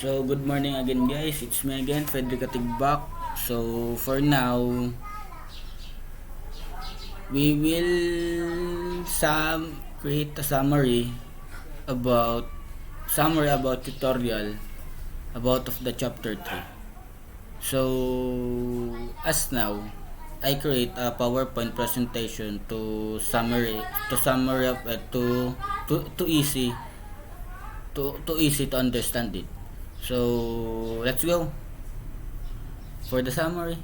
So, good morning again guys. It's me again, Federico Tigbak. So, for now, we will create a summary about tutorial about of the chapter 3. So, as now, I create a PowerPoint presentation to summary up to easy to understand it. So, let's go for the summary.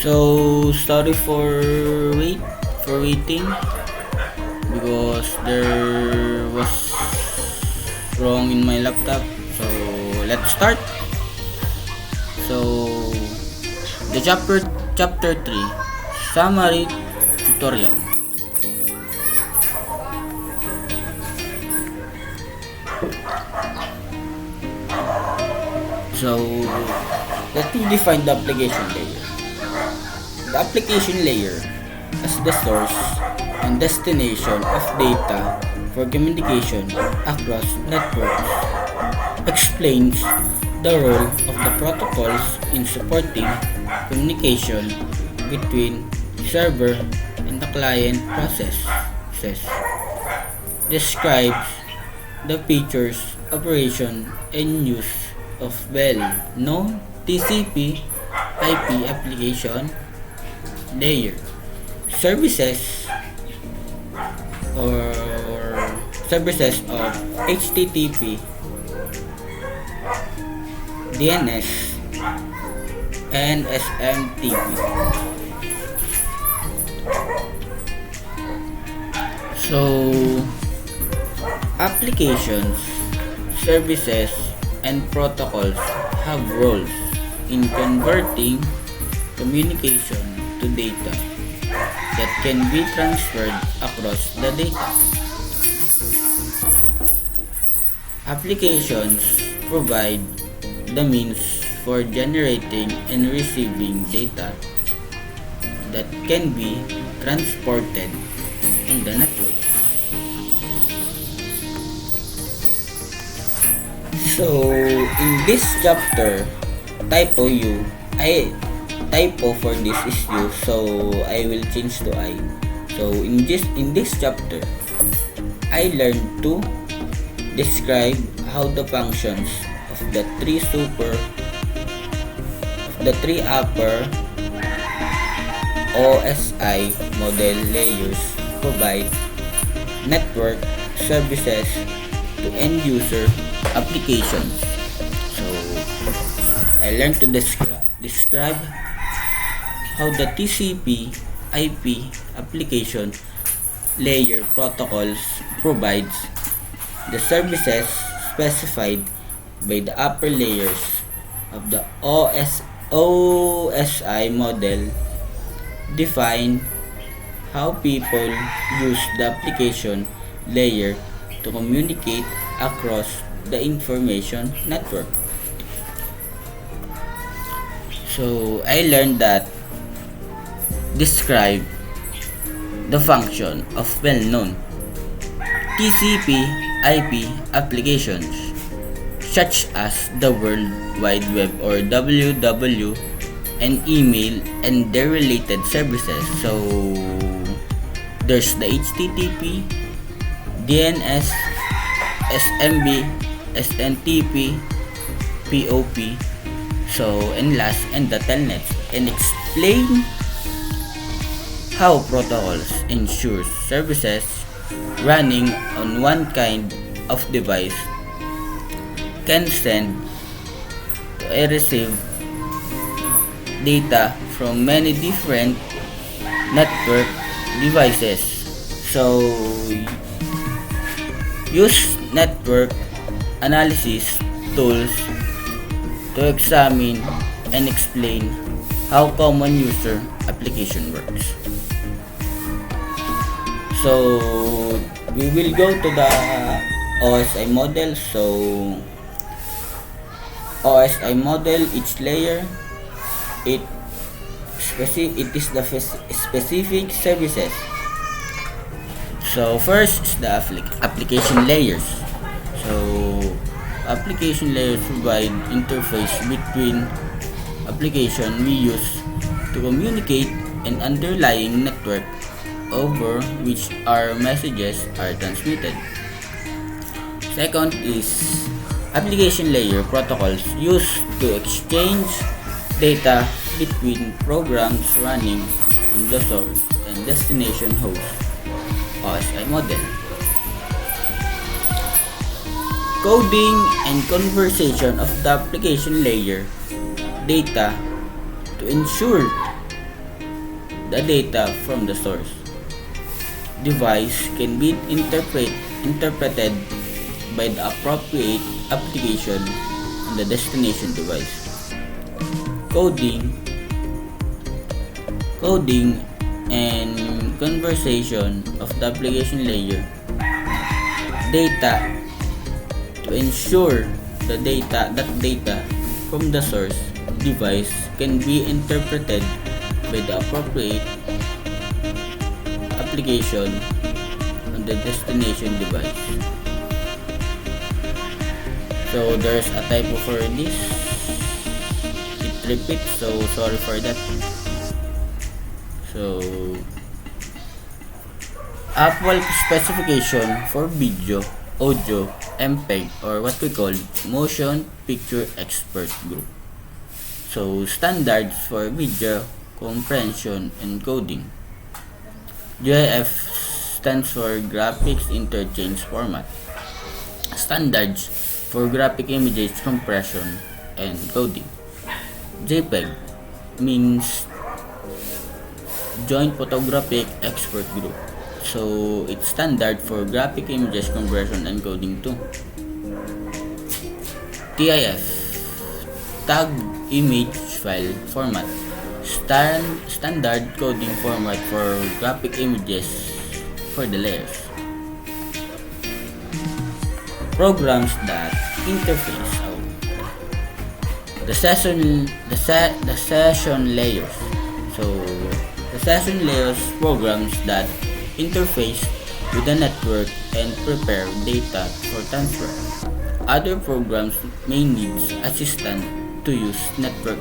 So, sorry for waiting because there was wrong in my laptop. So, let's start. So, the chapter 3 summary tutorial. So, let me define the application layer. The application layer as the source and destination of data for communication across networks explains the role of the protocols in supporting communication between server and the client processes. Describes the features, operation, and use of well-known TCP/IP application layer services or services of HTTP, DNS, and SMTP. So, applications, services, and protocols have roles in converting communication to data that can be transferred across the data. Applications provide the means for generating and receiving data that can be transported in the network. So, in this chapter, typo for this issue, so I will change to I. So in this chapter, I learned to describe how the functions of the three upper OSI model layers provide network services to end user applications. So I learned to describe how the TCP/IP application layer protocols provides the services specified by the upper layers of the OSI model, define how people use the application layer to communicate across the information network. So I learned that describe the function of well-known TCP/IP applications such as the World Wide Web or WWW and email and their related services. So there's the HTTP, DNS, SMB, SNTP, POP, so and last and the telnets, and explain how protocols ensure services running on one kind of device can send to a receive data from many different network devices. So use network analysis tools to examine and explain how common user application works. So we will go to the OSI model. So OSI model, each layer it is the specific services. So first is the application layers. So application layers provide interface between application we use to communicate and underlying network over which our messages are transmitted. Second is application layer protocols used to exchange data between programs running in the source and destination host OSI model. Coding and conversation of the application layer data to ensure the data from the source device can be interpreted by the appropriate application on the destination device. Coding and conversation of the application layer data to ensure that data from the source device can be interpreted by the appropriate application on the destination device. So there's a typo for this. It repeats, so sorry for that. So Apple specification for video, audio, MPEG, or what we call Motion Picture Expert Group. So standards for video comprehension and coding. GIF stands for Graphics Interchange Format. Standards for graphic images compression and coding. JPEG means Joint Photographic Expert Group. So it's standard for graphic images compression and coding too. TIF, Tag Image File Format, standard coding format for graphic images for the layers. Programs that interface the session layers. So the session layers programs that interface with the network and prepare data for transfer. Other programs may need assistance to use network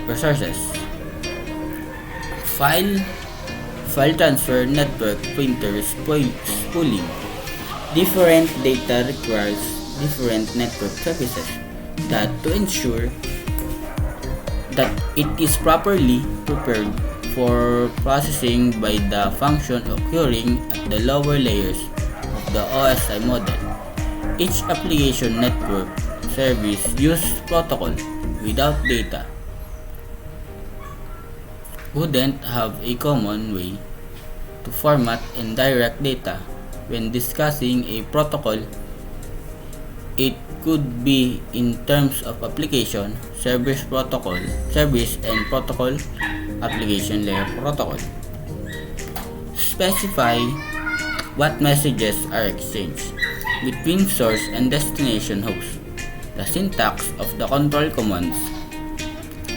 resources. File transfer network printer spooling. Different data requires different network services that to ensure that it is properly prepared for processing by the function occurring at the lower layers of the OSI model. Each application network service uses protocol without data wouldn't have a common way to format and direct data. When discussing a protocol, it could be in terms of application, service and protocol, application layer protocol. Specify what messages are exchanged between source and destination host, the syntax of the control commands,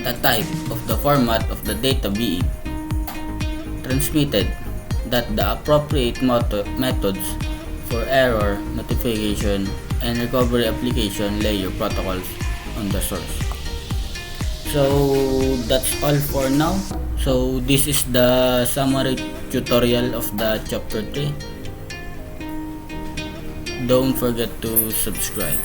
the type of the format of the data being transmitted, that the appropriate methods for error notification and recovery application layer protocols on the source. So that's all for now. So this is the summary tutorial of the chapter 3. Don't forget to subscribe.